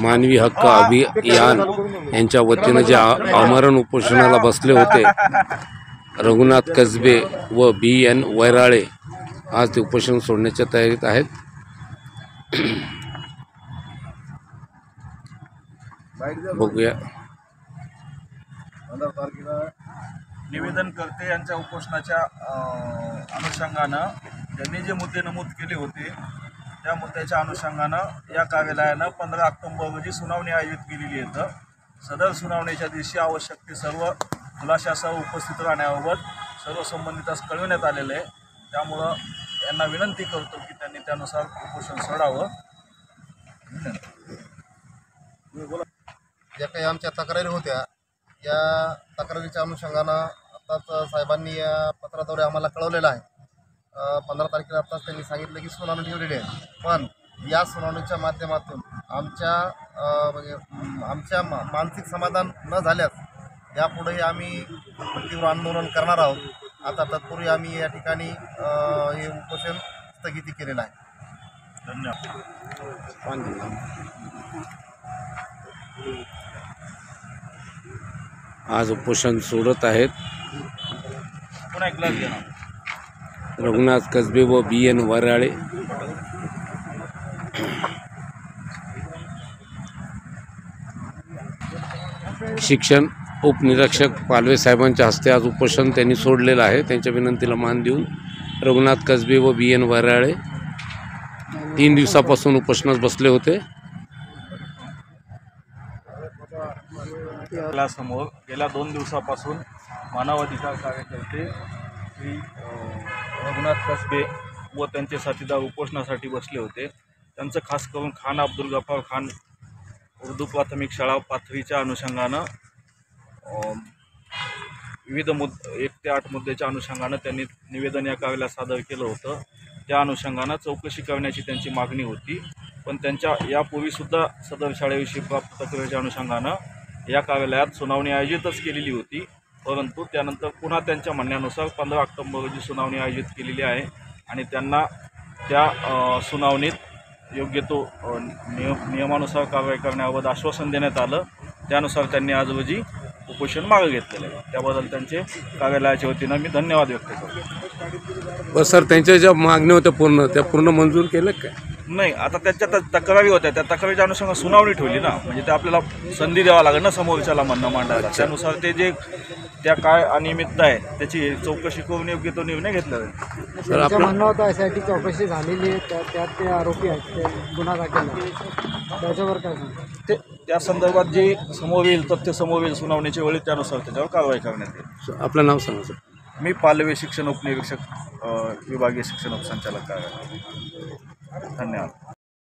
मानवी हक्क अभियान यांच्या वतीनं जे आमरण उपोषणाला बसले होते रघुनाथ कसबे व BN वैराळे आज ते उपोषण सोडण्याच्या तयारीत आहेत. बघूया. निवेदनकर्ते यांच्या उपोषणाच्या अनुषंगानं त्यांनी जे मुद्दे नमूद केले होते त्या मुद्द्याच्या अनुषंगानं या कार्यालयानं 15 ऑक्टोबर रोजी सुनावणी आयोजित केलेली आहे. सदर सुनावणीच्या दिवशी आवश्यक ते सर्व खुलाशासह उपस्थित राहण्याबाबत सर्व संबंधितांस कळविण्यात आलेलं आहे. त्यामुळं यांना विनंती करतो की त्यांनी त्यानुसार उपोषण सोडावं. ज्या काही आमच्या तक्रारी होत्या या तक्रारीच्या अनुषंगानं आत्ताच साहेबांनी या पत्राद्वारे आम्हाला कळवलेलं आहे. 15 तारखेला आत्ताच त्यांनी सांगितलं की सुनावणी ठेवलेली आहे, पण या सुनावणीच्या माध्यमातून आमच्या मानसिक समाधान न झाल्यास यापुढेही आम्ही तीव्र आंदोलन करणार आहोत. आता तत्पूर्वी आम्ही या ठिकाणी हे उपोषण स्थगिती केलेलं आहे. धन्यवाद. आज उपोषण सोडत आहेत पुन्हा एक ग्लास घ्या ना. रघुनाथ कसबे व BN वैराळे. शिक्षण उपनिरीक्षक पालवे साहेबांच्या हस्ते आज उपोषण त्यांनी सोडलेलं आहे. त्यांच्या विनंतीला मान देऊन रघुनाथ कसबे व BN वैराळे 3 दिवसापासून उपोषणास बसले होते. समोर गेल्या 2 दिवसापासून मानवाधिकार कार्यकर्ते श्री रघुनाथ कसबे व त्यांचे साथीदार उपोषणासाठी बसले होते. त्यांचं खास करून खान अब्दुल गफार खान उर्दू प्राथमिक शाळा पाथरीच्या अनुषंगानं विविध 1 ते 8 मुद्द्याच्या अनुषंगानं त्यांनी निवेदन या कार्यालयात सादर केलं होतं. त्या अनुषंगानं चौकशी करण्याची त्यांची मागणी होती, पण त्यांच्या यापूर्वीसुद्धा सदर शाळेविषयी प्राप्त तक्रारीच्या अनुषंगानं या कार्यालयात सुनावणी आयोजितच केलेली होती. परंतु त्यानंतर पुन्हा त्यांच्या म्हणण्यानुसार 15 ऑक्टोबर रोजी सुनावणी आयोजित केलेली आहे आणि त्यांना त्या सुनावणीत योग्य तो नियमानुसार कारवाई करण्याबाबत आश्वासन देण्यात आलं. त्यानुसार त्यांनी आज रोजी उपोषण मागे घेतलेलं आहे. त्याबद्दल त्यांचे कार्यालयाच्या वतीनं मी धन्यवाद व्यक्त करतो. बस सर, त्यांच्या ज्या मागण्या होत्या त्या पूर्ण मंजूर केलं काय? नाही, आता त्यांच्या तक्रारी होत्या, त्या तक्रारीच्या अनुषंगाने सुनावणी ठेवली ना, म्हणजे ते आपल्याला संधी द्यावा लागेल ना समोरच्याला म्हणणं मांडायला. त्यानुसार ते जे त्या काय अनियमितता आहे त्याची चौकशी करून योग्य तो निर्णय घेतला जाईल. सर, आपलं म्हणणं होतं SIT चौकशी झालेली आहे, त्यात ते आरोपी आहेत, ते गुन्हा दाखल त्याच्यावर काय ते त्या संदर्भात जे समोर येईल तथ्य समोर येईल सुनावणीच्या वेळी त्यानुसार त्याच्यावर कारवाई करण्यात येईल. आपलं नाव सांगा सर. मी पालवे शिक्षण उपनिरीक्षक विभागीय शिक्षण उपसंचालक कार्यालय. धन्यवाद.